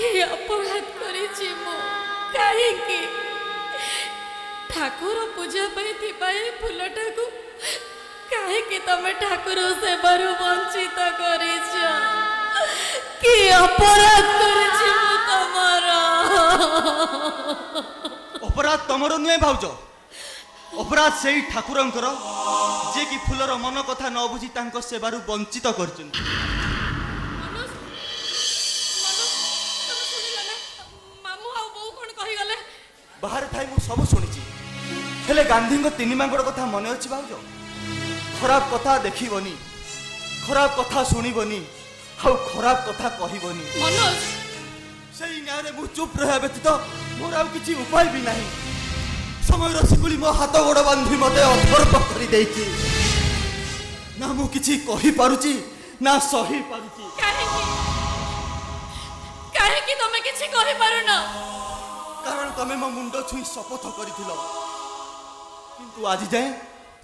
कि अपराध करिछि मु काहे कि ठाकुर पूजा पाई थिबा ए फूलटा को काहे कि तमे ठाकुर सेवारु वंचित करिछ कि अपराध करिछि मु तमरा अपराध तमरो नुहे भाउज अपराध सेई ठाकुरंकर जे कि फूलर मन कथा न बुझी तांको सेवारु वंचित करछन बाहर थाई मु सब सुनिछि हेले गांधी को तीन मांगड़ कथा मन अछि भाउज खराब कथा देखिबनी खराब कथा सुनिबनी हाउ खराब कथा कहिबनी मनोज सेई न्यारे मु चुप रहे व्यतीत मोर आउ किछि उपाय भी नाही समय रसिकुली मो हाथ गोड़ बांधी मते अथर्प करि देछि ना मु किछि कहि पारुछि ना सही पारुछि काहे कि तमे किछि कहि पारुना कारण तमे मो मुंड छुई शपथ करिथिलो किंतु आज जाए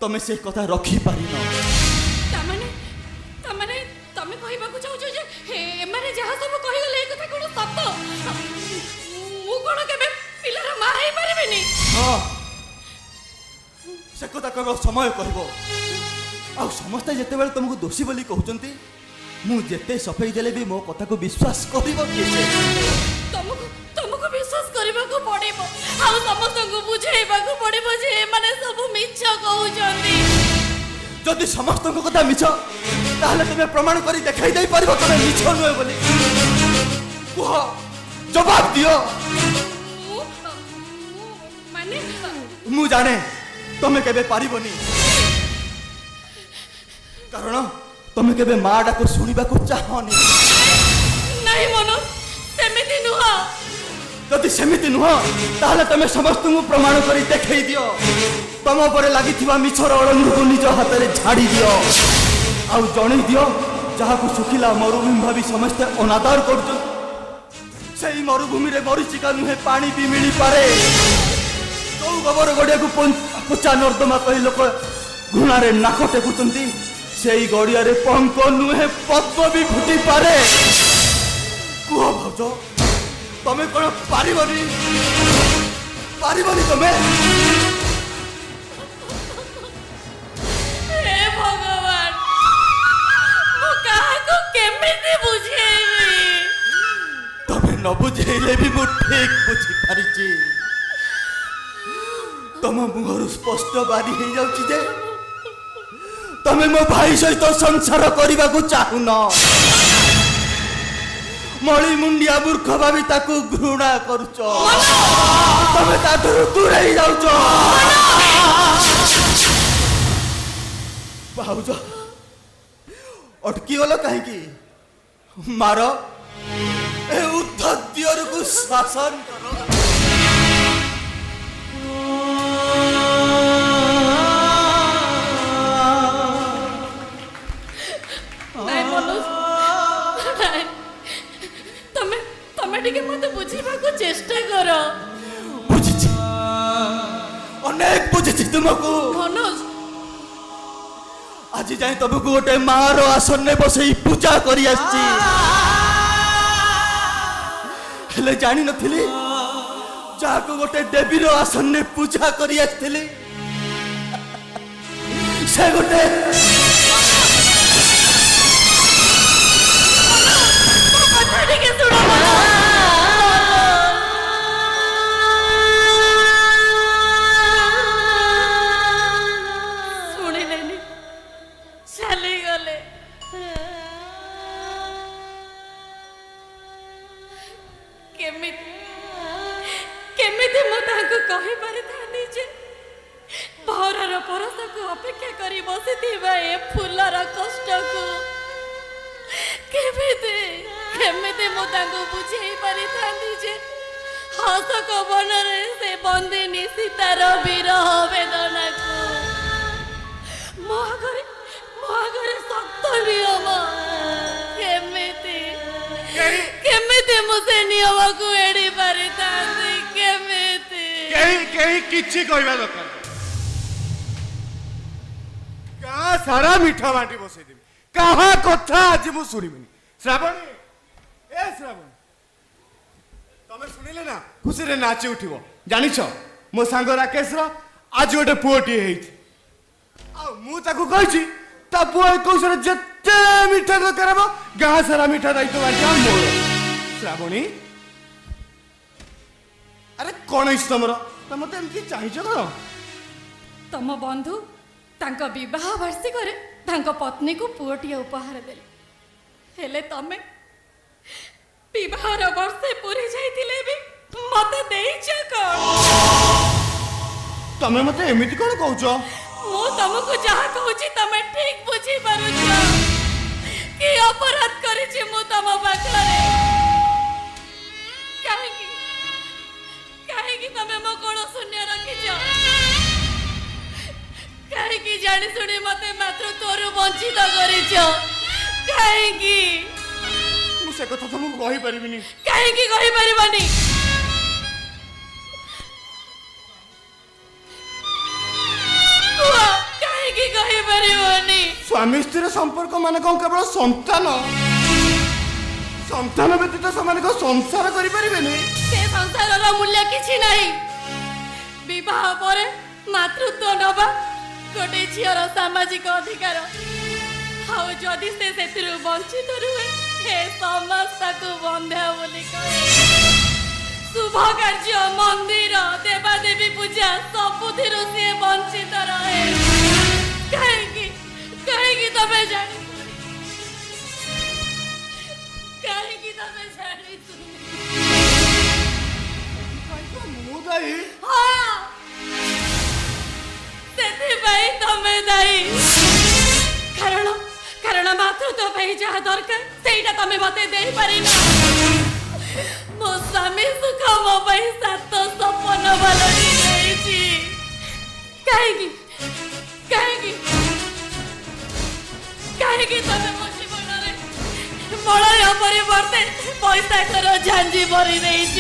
तमे से कथा रखी पारिनो तमने तमे कहिबा को चाहू जे हे माने जहा सब कहि गले ए कथा कोन सत्य मु कोन केबे पिलार मा हेई पारिबेनी हां से कथा केवल समय कहबो आ समस्त जते बेले तुमको दोषी बोली कहउचंती मु जते सफेई देले भी मो कथा को विश्वास करिबो कि से तुमको विश्वास करबा को पड़िबो आ समस्त को बुझाइबा को पड़िबो जे माने सब मिछ कहउचंती जदि समस्त को कथा मिछ ताहले तुमे प्रमाण करी देखाई दे परबो तमे मिछ नय बोली कुह जवाब दियो माने मु जाने तमे केबे पारिबोनी कारण तमे केबे माडा को सुनिबा को चाहनी नहीं मनो सेमिति नुहा जदि सेमिति नुह ताहले तमे समस्त को प्रमाण करी देखाई दियो तम परे लागिथिबा मिछर अळंग को निज हाथ रे झाड़ी दियो आउ जणी दियो जहा को सुखिला मरुभूमि भाबी समस्त अनादर करजो सेई मरुभूमि रे मरीचिका नुहे पानी भी मिली पारे तो गोबर गडिया को पोचा नर्दमा कहि लोक घुणा रे नाक टेकुचंती सेई गडिया रे पंक नुहे पद्म भी फुटी पारे कुह भौज तमे कोन पारिबनी तमे हे भगवान मु काहा को केमिति बुझेबी तमे न बुझेले भी मु ठीक बुझी पारिची तम मुहरु स्पष्ट बारी हे जाउची जे तमे मो भाई सहित संसार करबा को चाहू न मळी मुंडिया मूर्ख भाबी ताकू घृणा करूच तमे ता दूर ही जाउच बाउज अटकी गलो काहे की मारो ए उद्धतियर को शासन करो नहीं मनोज तमे टिके मते बुझीबा को चेष्टा करो बुझिछि अनेक बुझिछि तुमको मनोज आज जाए तुमको गोटे मार आसन ने बसई पूजा करी आछि हेले जानी नथिली जाको गोटे देवी रो आसन ने पूजा करी आछथिली से गोटे कथा के सुनो सुनिलेनी चली गले केमिति मु ताको कहि परिथानी जे भौरर परस को अपेक्षा करी बसिथिबा ए फूलर कष्ट को केमिति मु ताको बुझेई परिथानी जे हसक बनरे से बंदिनी सीतार विरह वेदना को मो आगरे सत्य नियम केमिति मुझे नियम को एड़ी परिथानी केही किछि कहबा दरकार का सारा मीठा बाटी बसई देबी कहा कथा आज मु सुनिबिनी श्रावणी ए श्रावणी ତମେ ଶୁଣିଲେ ନା ଖୁସିରେ ନାଚି ଉଠିବ ଜାଣିଛ ମୋ ସାଙ୍ଗ ରାକେଶର ଆଜି ଗୋଟେ ପୁଅଟିଏ ହେଇଛି ଆଉ ମୁଁ ତାକୁ କହିଛି ତା ପୁଅ 21ରେ ଯେତେ ମିଠା ଦରକାର ହବ ଗାଁ ସାରା ମିଠା ଦାୟିତ୍ୱ ବାଣ୍ଟିବା ମୋର ଶ୍ରାବଣୀ ଆରେ କଣ ହେଇଛି ତମର ତମେ ତ ଏମିତି ଚାହିଁଛ କଣ ତମ ବନ୍ଧୁ ତାଙ୍କ ବିବାହ ବାର୍ଷିକରେ ତାଙ୍କ ପତ୍ନୀକୁ ପୁଅଟିଏ ଉପହାର ଦେଲେ ହେଲେ ତମେ ବିବାହର ବର୍ଷେ ପୁରୀ ଯାଇଥିଲେ ବି ମତେ ଦେଇଛ କଣ ତମେ ମତେ ଏମିତି କଣ କହୁଛ ମୁଁ ତମକୁ ଯାହା କହୁଛି ତମେ ଠିକ ବୁଝି ପାରୁଛ କି ଅପରାଧ କରିଛି ମୁଁ ତମ ପାଖରେ କାହିଁକି କାହିଁକି ତମେ ମୋ କୋଣ ଶୂନ୍ୟ ରଖିଛ କାହିଁକି ଜାଣି ଶୁଣି ମତେ ମାତୃତ୍ୱରୁ ବଞ୍ଚିତ କରିଛ କାହିଁକି ମୁଁ ସେ କଥା ତମକୁ କହିପାରିବିନି କାହିଁକି କହିପାରିବନି କୁହ କାହିଁକି କହିପାରିବନି ସ୍ୱାମୀ ସ୍ତ୍ରୀର ସମ୍ପର୍କ ମାନେ କଣ କେବଳ ସନ୍ତାନ ସନ୍ତାନ ବ୍ୟତୀତ ସେମାନେ କଣ ସଂସାର କରିପାରିବେନି ସେ ସଂସାରର ମୂଲ୍ୟ କିଛି ନାହିଁ ବିବାହ ପରେ ମାତୃତ୍ୱ ନେବା ଗୋଟେ ଝିଅର ସାମାଜିକ ଅଧିକାର ଆଉ ଯଦି ସେ ସେଥିରୁ ବଞ୍ଚିତ ରୁହେ ହେ ସମାଜ ତାକୁ ବନ୍ଧ୍ୟା ବୋଲି କହେ ଶୁଭ କାର୍ଯ୍ୟ ମନ୍ଦିର ଦେବାଦେବୀ ପୂଜା ସବୁଥିରୁ ସିଏ ବଞ୍ଚିତ ରହେ କାହିଁକି କାହିଁକି ତମେ ଜାଣି କାହିଁକି ତମେ ଜାଣି ମୁଁ ଦାୟୀ ହଁ ସେଥିପାଇଁ ତମେ ଦାୟୀ କାରଣ କାରଣ ମାତୃତ୍ୱ ପାଇଁ ଯାହା ଦରକାର ସେଇଟା ତମେ ମତେ ଦେଇପାରିନ ମୋ ସ୍ୱାମୀ ସୁଖ ମୋ ପାଇଁ 7 ସପନ ବାଲଟି ଦେଇଛି କାହିଁକି କାହିଁକି କାହିଁକି ତମେ ମୋ ଜୀବନରେ ମଳୟ ପରିବର୍ତ୍ତେ ପଇସାଙ୍କର ଝାଞ୍ଜି ଭରି ଦେଇଛ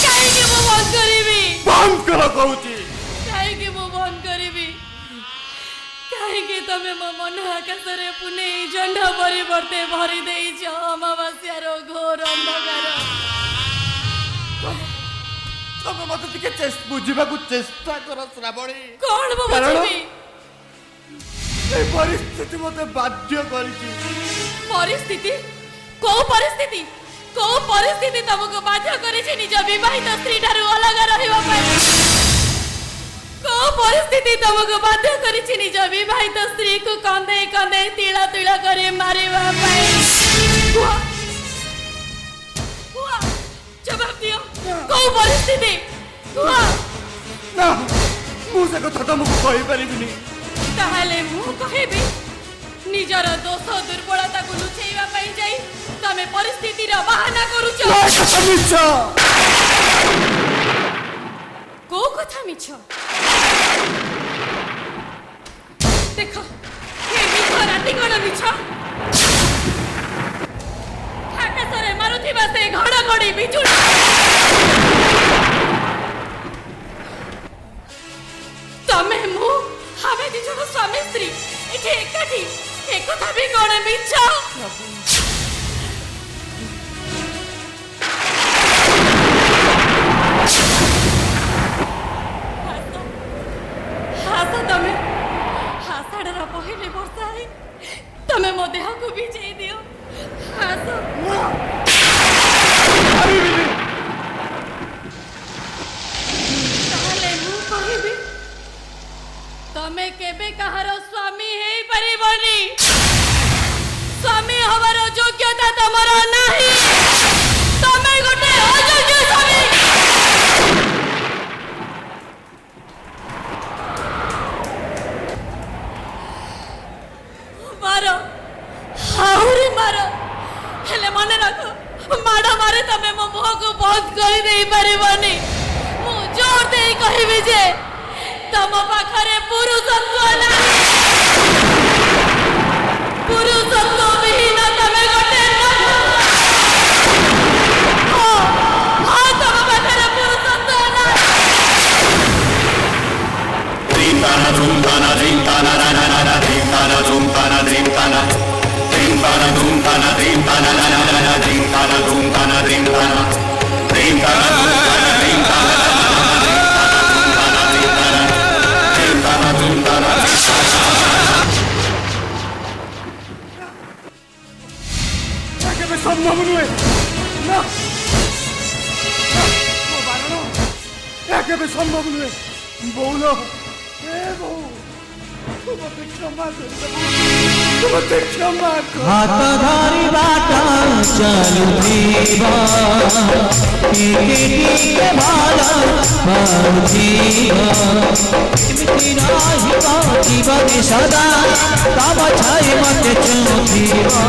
କାହିଁକି ମୁଁ ବନ୍ଦ କରିବି ବନ୍ଦ କର କହୁଛି କାହିଁକି ମୁଁ ବନ୍ଦ କରିବି କାହିଁକି ତମେ ମୋ ମନ ଆକାଶରେ ପୁନେଇ ଜହ୍ନ ପରିବର୍ତ୍ତେ ଭରି ଦେଇଛ ଅମାବାସ୍ୟାର ଘୋର ଅନ୍ଧକାର ତମେ ମତେ ଟିକେ ବୁଝିବାକୁ ଚେଷ୍ଟା କର ଶ୍ରାବଣୀ କଣ ମୁଁ କାରଣ ବୁଝିବି এই ପରିସ୍ଥିତି ମତେ ବାଧ୍ୟ କରିଛି ପରିସ୍ଥିତି କୋଉ ପରିସ୍ଥିତି ତମକୁ ବାଧ୍ୟ କରିଛି ନିଜ ବିବାହିତ ସ୍ତ୍ରୀ ଠାରୁ ଅଲଗା ରହିବା ପାଇଁ କୋଉ ପରିସ୍ଥିତି ତମକୁ ବାଧ୍ୟ କରିଛି ନିଜ ବିବାହିତ ସ୍ତ୍ରୀକୁ କନ୍ଦେଇ କନ୍ଦେଇ ତିଳ ତିଳ କରି ମାରିବା ପାଇଁ କୁହ କୁହ ଜବାବ ଦିଅ କୋଉ ପରିସ୍ଥିତି କୁହ ନା ମୁଁ ସେ କଥା ତମକୁ କହିପାରିବିନି ତାହେଲେ ମୁଁ କହିବି ନିଜର ଦୋଷ ଦୁର୍ବଳତାକୁ ଲୁଚେଇବା ପାଇଁ ଯାଇ ତମେ ପରିସ୍ଥିତିର ବାହାନା କରୁଛ ମିଛ କୋଉ କଥା ମିଛ ଦେଖ ଏ ମିଛ ରାତି କଣ ମିଛ ଆକାଶରେ ମାରୁଥିବା ସେ ଘଡଘଡି ବିଜୁଳି ତମେ ମୁଁ ଆମେ ଦି ଜଣ ସ୍ୱାମୀ ସ୍ତ୍ରୀ ଏଠି ଏକାଠି একথা ବି କଣ ମିଛ ହାସ ତମେ ଆଷାଢ଼ର ପହିଲି ବର୍ଷା ହେଇ ତମେ ମୋ ଦେହକୁ ଭିଜେଇ ଦିଅ ହାସ ତାହେଲେ ମୁଁ କହିବି ତମେ କେବେ କାହାର ସ୍ୱାମୀ ହେଇପାରିବନି ସ୍ୱାମୀ ହବାର ଯୋଗ୍ୟତା ତମର ନାହିଁ ତମେ ଗୋଟେ ଅଯୋଗ୍ୟ ସ୍ୱାମୀ ମାର ଆହୁରି ମାର ହେଲେ ମନେ ରଖ ମାଡ଼ ମାରେ ତମେ ମୋ ମୁହଁକୁ ବନ୍ଦ କରିଦେଇ ପାରିବନି ମୁଁ ଜୋର ଦେଇ କହିବି ଯେ ତମ ପାଖରେ ପୁରୁଷତ୍ୱ ନାହିଁ ପୁରୁଷତ୍ୱ ବିହୀନ ତମେ ଗୋଟେ ହଁ ତମ ପାଖରେ ପୁରୁଷତ୍ୱ ନାହିଁ Dream সম্ভব নয় না ମୋ ବାରଣ ଏହା କେବେ ସମ୍ଭବ ନୁହେଁ ବଉଲ ଏ ବୋଉ ତୁ ମୋତେ କ୍ଷମା କରିଦେବୁ ତୁ ମୋତେ କ୍ଷମା କର हाथ धरी बाटा चलुथिबा टिके टिके भाला बाउथिबा एमिति रहिबा जीवन सदा तब छाई मते चुथिबा